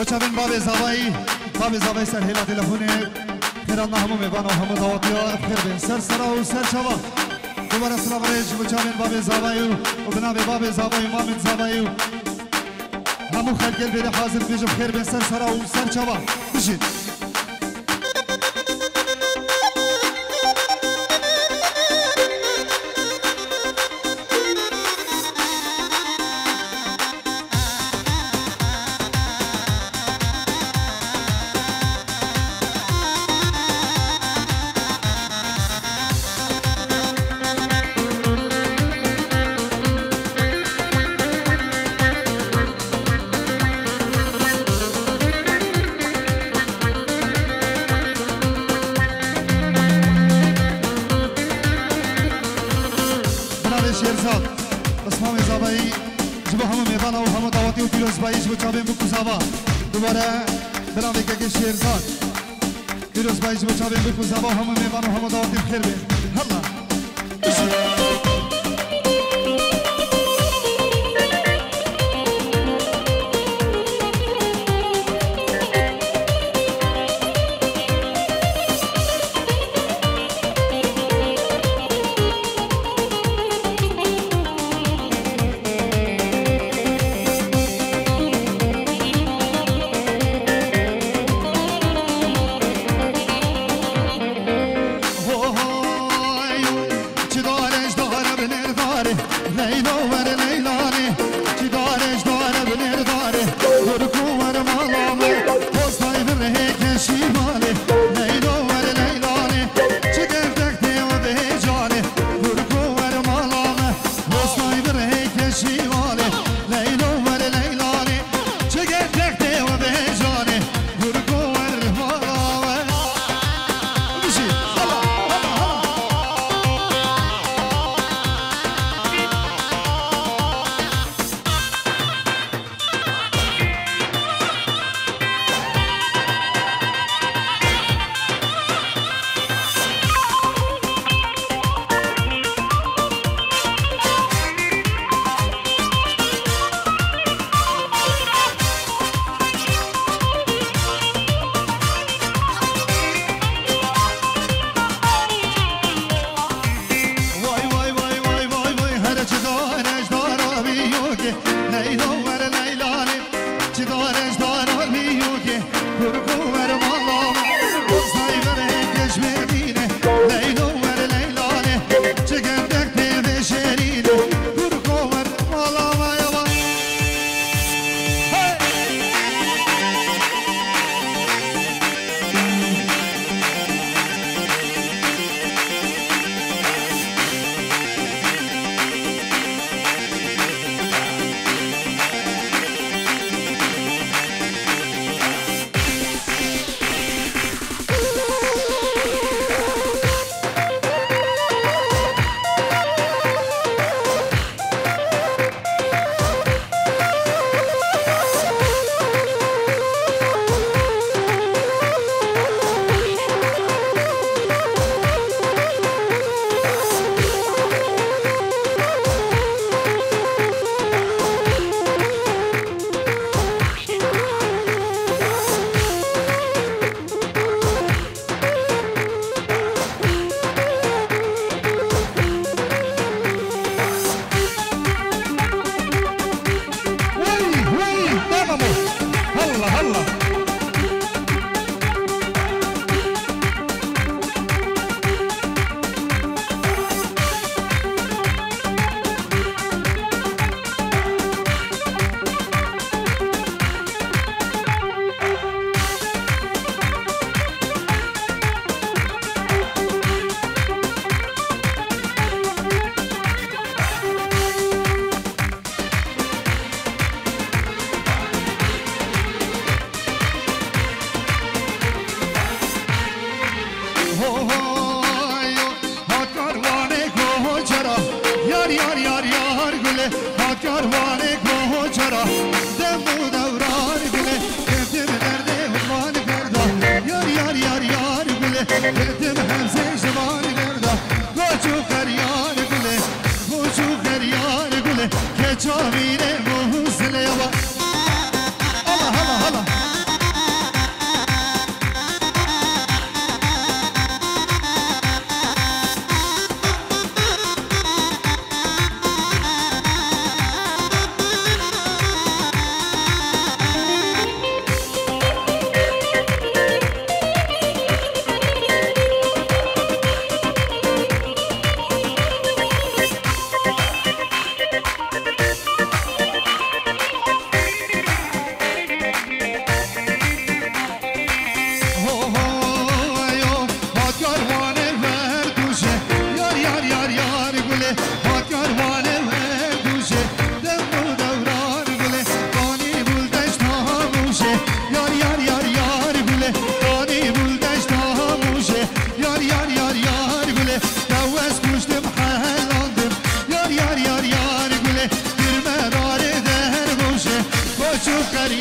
بچابن باب زاوی سر هلا تلفونه خیر الله همو میبانو همو دعوتی ها خیر بین سر سرا و سر شوا دوباره سلام ریج بچابن باب زاوی و بنابه باب زاوی مامن زاوی همو خلقل بیده حاضر بیجم خیر بین سر سرا و سر شوا بشید دوباره برام که شیرزاد دیروز باید بچابیم بکن زبا همه میبانو همه دعوتی بخیر بین هلا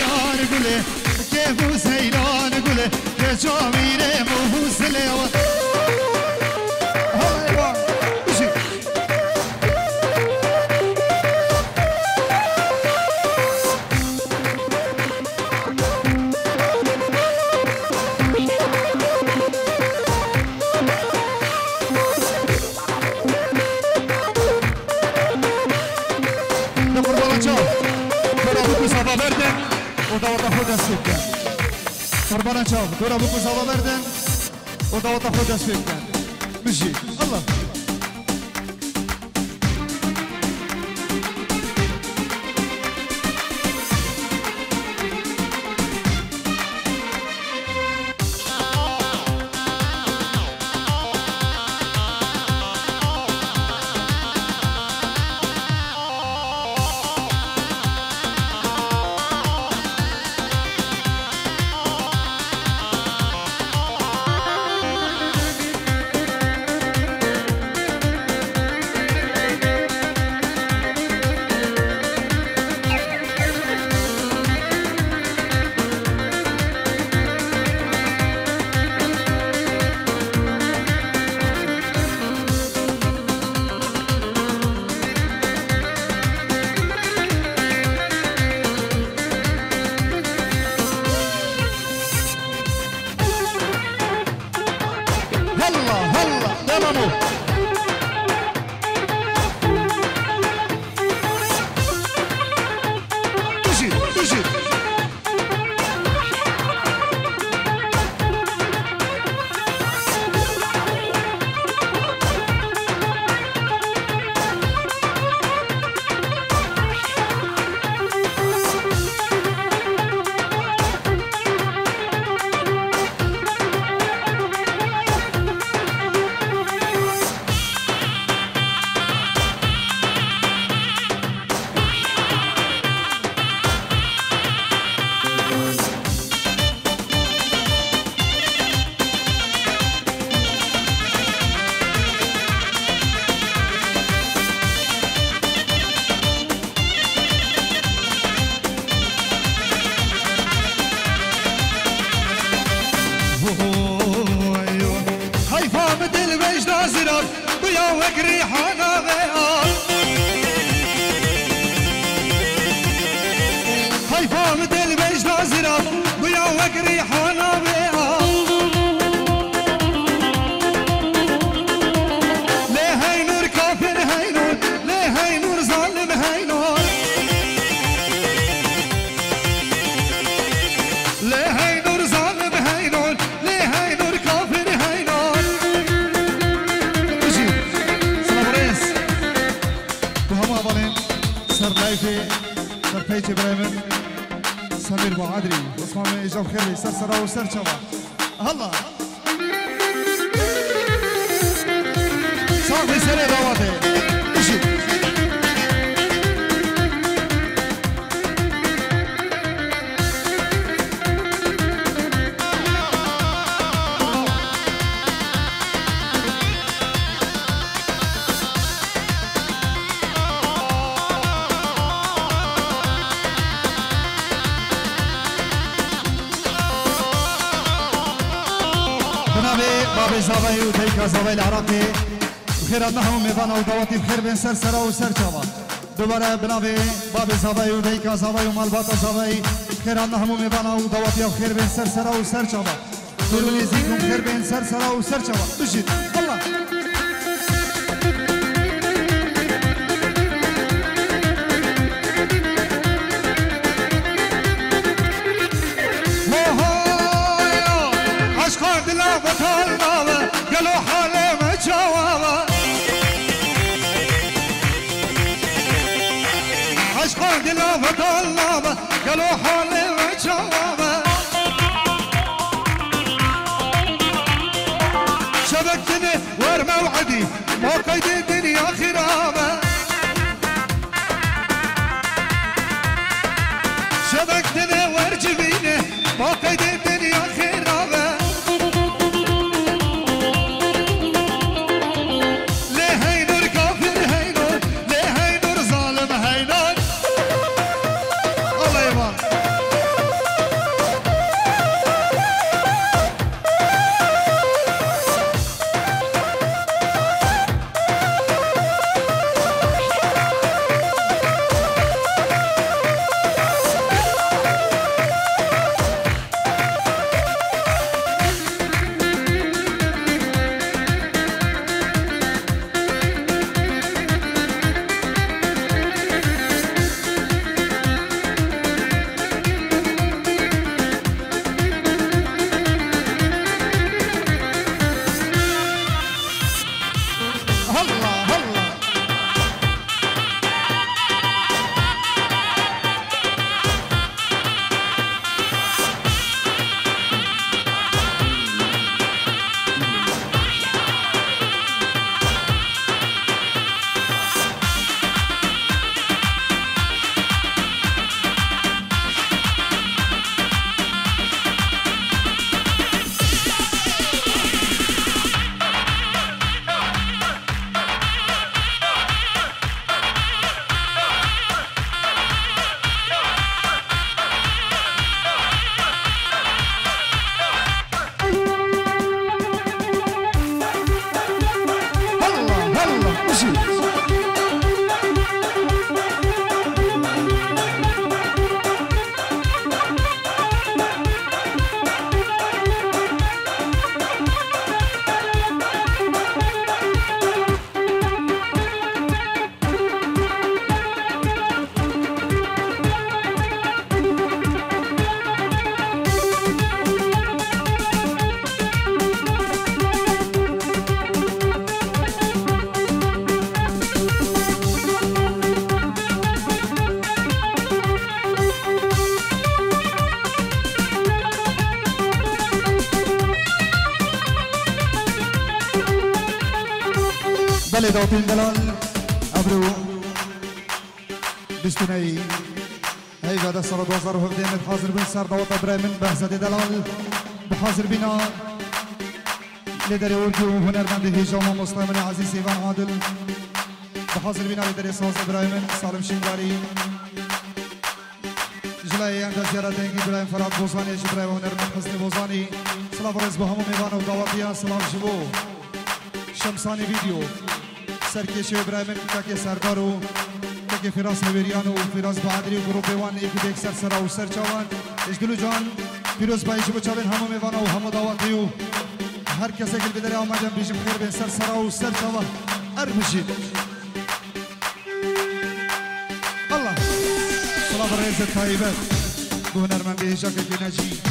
زیران گله که بو زیران گله که جامیره موزله قربان چاو دورا بکو زوا بردن و دعوت خود دست فکر کن بشی الله زاویه و تیکا زاویه العراقی خیرات نهم میوان و دعوتی بخیر بین سر سرا و سر چاوا دوباره بنابه باب زاویه و تیکا زاویه و مالبات زاویه خیرات نهم میوان و دعوتی بخیر بین سر سرا و سر چاوا دورونی زیکم خیر بین سر سرا و سر چاوا بشید الله قالوا حالي وجوابه شبكتني ور موعدي ما قيد الدنيا خرابه شبكتني ور جبيني ما قيد الدنيا خرابه ليه هي نور كافر هي نور ليه هي نور ظالم هي نور الله يبارك بله داتین دلال ابرو بستونی هی بعد سال 2017 حاضر بین سر دعوت ابراهیم بحثت دلال بحاضر بینا لیدر اردو هنرمند هیجام مستمر عزیز ایوان عادل بحاضر بینا لیدر ساز ابراهیم سالم شنگاری جلای انداز زیارت انگی ابراهیم فراد بوزانی ابراهیم هنرمند حسن بوزانی سلام رز به همون میوان و دعوتیان سلام شبو شمسانی ویدیو سرکش ابراهیم که سردار و که فراس هویریان و فراس بهادری و گروه وان یکی دیگ سر سرا و سر چوان اجدلو جان فیروز بایش بچاوین همه میوان و همه دعوتی و هر کسی که بدره آمدن بیشم خیر به سر سرا و سر چوان ارمشید الله سلام رئیس طایبت به هنرمندی هیچا که نجی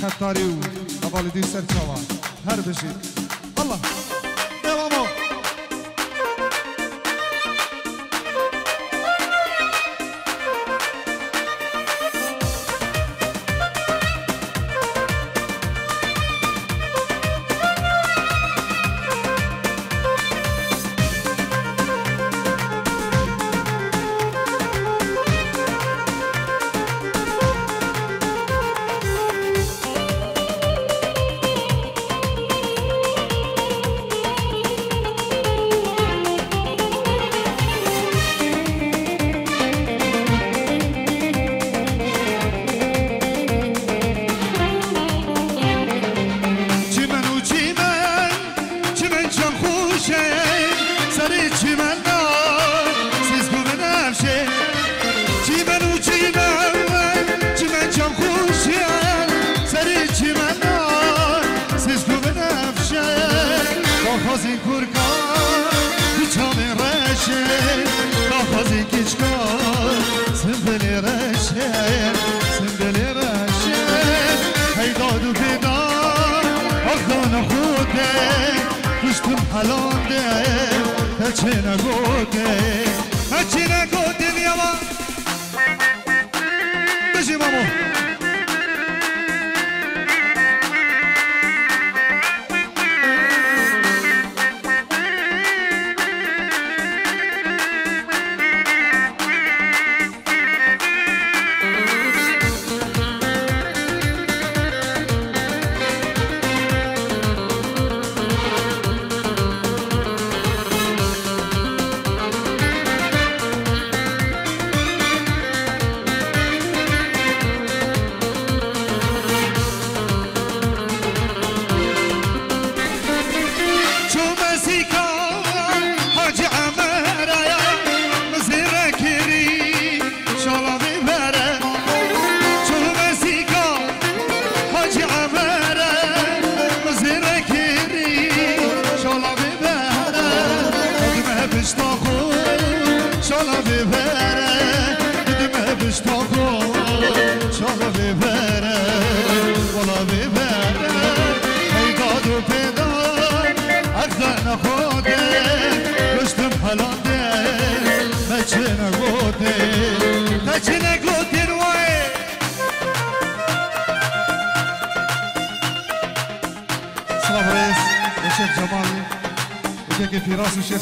خطاری و والدی سر چوان هر بشید الله دوامو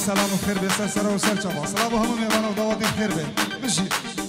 سلام و خیر به سر سرا و سر چما سلام و همه میوان و دعوت خیر به بشید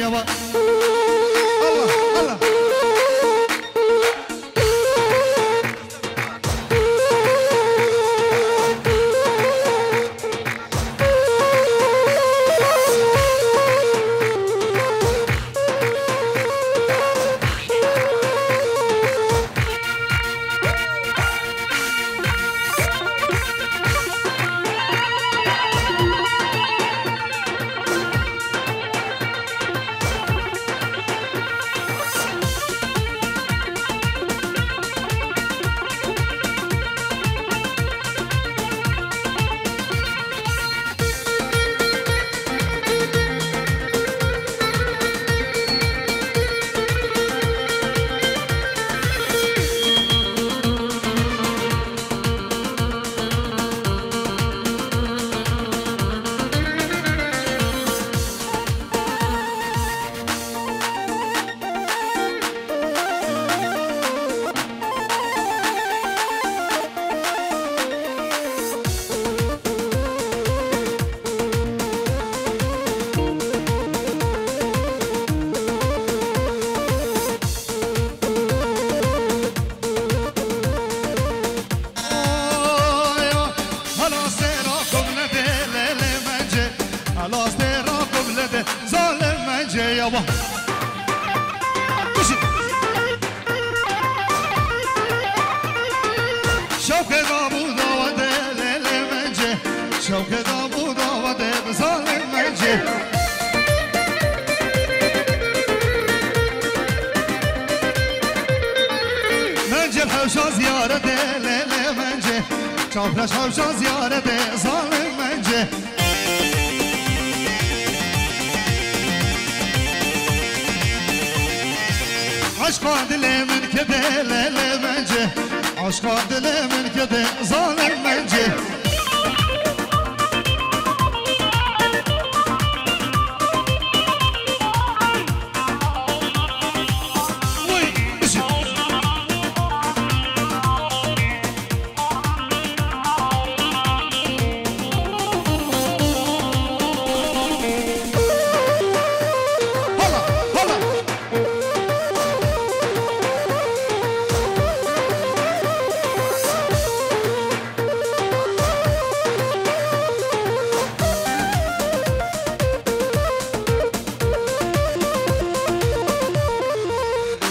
يابا الله الله يابا شوكة دابودا ودل منجي شوكة دابودا ودل ظالم منجي منجي الحوشة زيارة دل منجي شوكة الحوشة زيارة ظالم منجي عشقا دلي من كده ليلي منجي عشقا دلي من كده ظالم منجي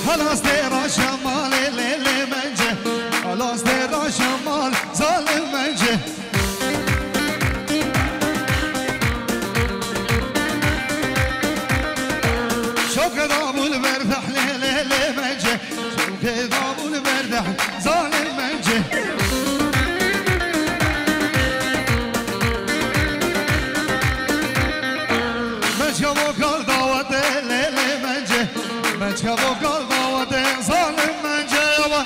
خلاص ديرا شمال ليلي منجي خلاص ديرا شمال ظالم منجي شوك ضابو المردح ليلي منجي شوك ضابو المردح ظالم منجي منجي وقال دعوة ليلي منجي منجي وقال ظالم منجي يابا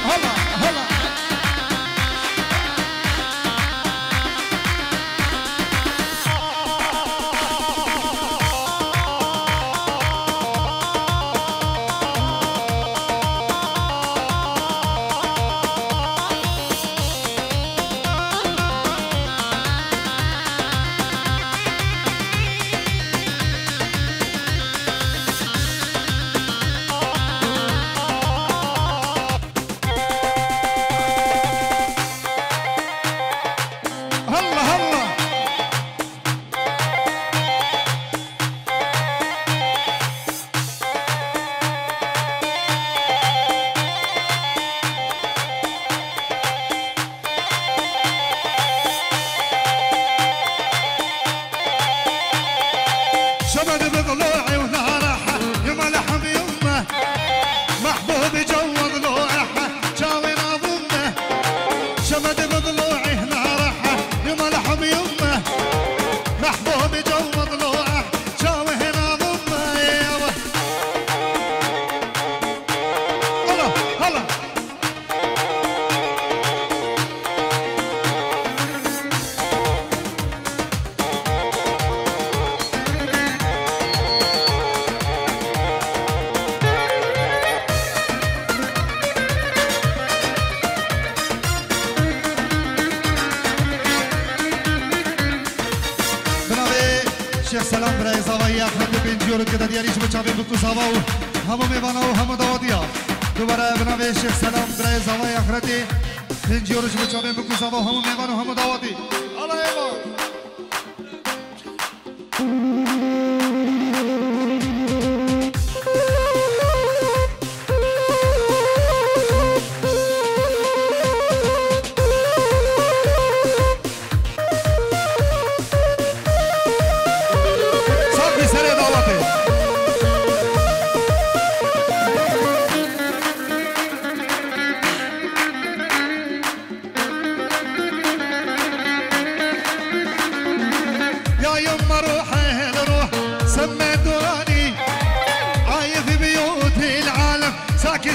هلا هلا سلام برای زاویه اخرت بنجور که دیاریش بچاوی بکو زاواو همو میوانا و همو داودیا دوباره بناوی شیخ سلام برای زاویه اخرت بنجورش بچاوی بکو زاواو همو میوانا و همو داودی الله ایمان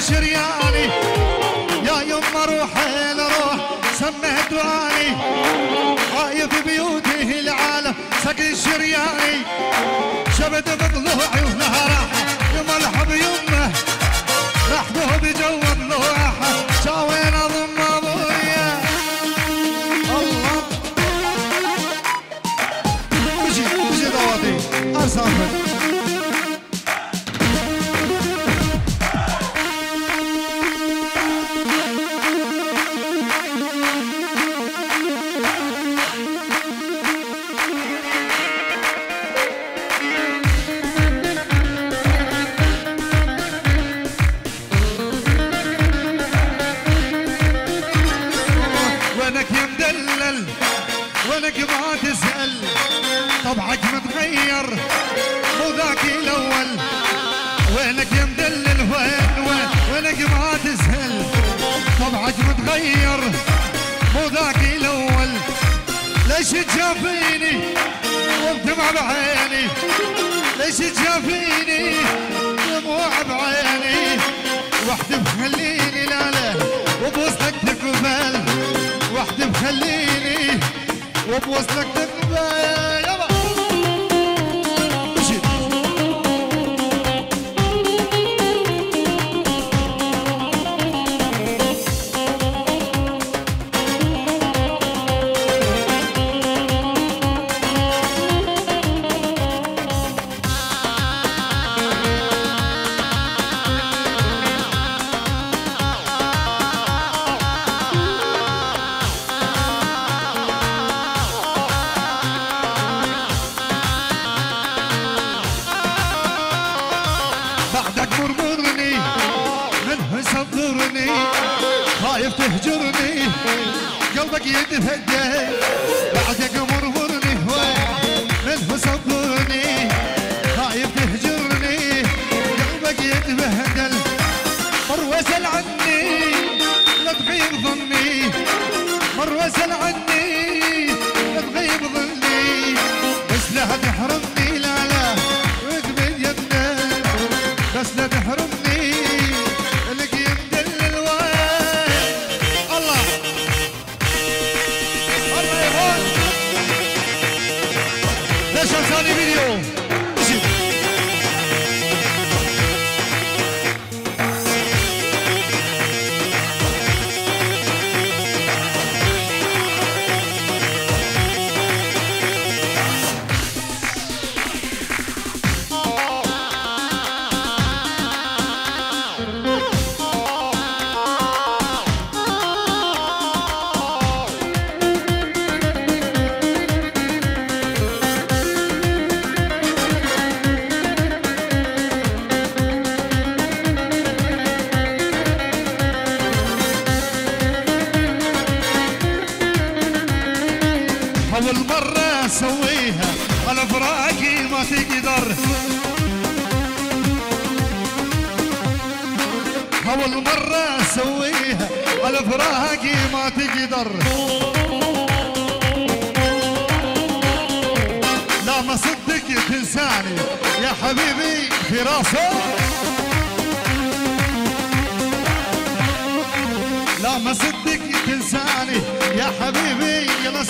شرياني يا يما روحي لروح سمه دعاني خايف بيوته العالم سكن شرياني شبد بضلوعي ونهره يملح بيمه رحبه بجو ضلوعه شاوين اضم ابويا الله بجي دواتي اسافر ولك ما تسأل طبعك متغير مو ذاك الأول وينك يا مدلل وين ولك ما تسأل طبعك متغير مو ذاك الأول ليش تجافيني وبدمع بعيني ليش تجافيني دموع بعيني وحدي بخليني لا لا وبوصلك تقبل وحدي بخليني وبوصلك تقبل يلا مشيت خايف تهجرني قلبك يتهدى بعدك مرورني منه صبرني خايف تهجرني قلبك يتبهدل مر واسأل عني لا تغيب ظني مر واسأل عني لا تغيب ظني بس لا تحرمني لا لا واقبل يمنا بس لا تحرمني ثاني فيديو أول مرة أسويها على فراقي ما تقدر أول مرة أسويها على فراقي ما تقدر لا ما صدق تنساني يا حبيبي في راسه لا ما صدق تنساني يا حبيبي يلا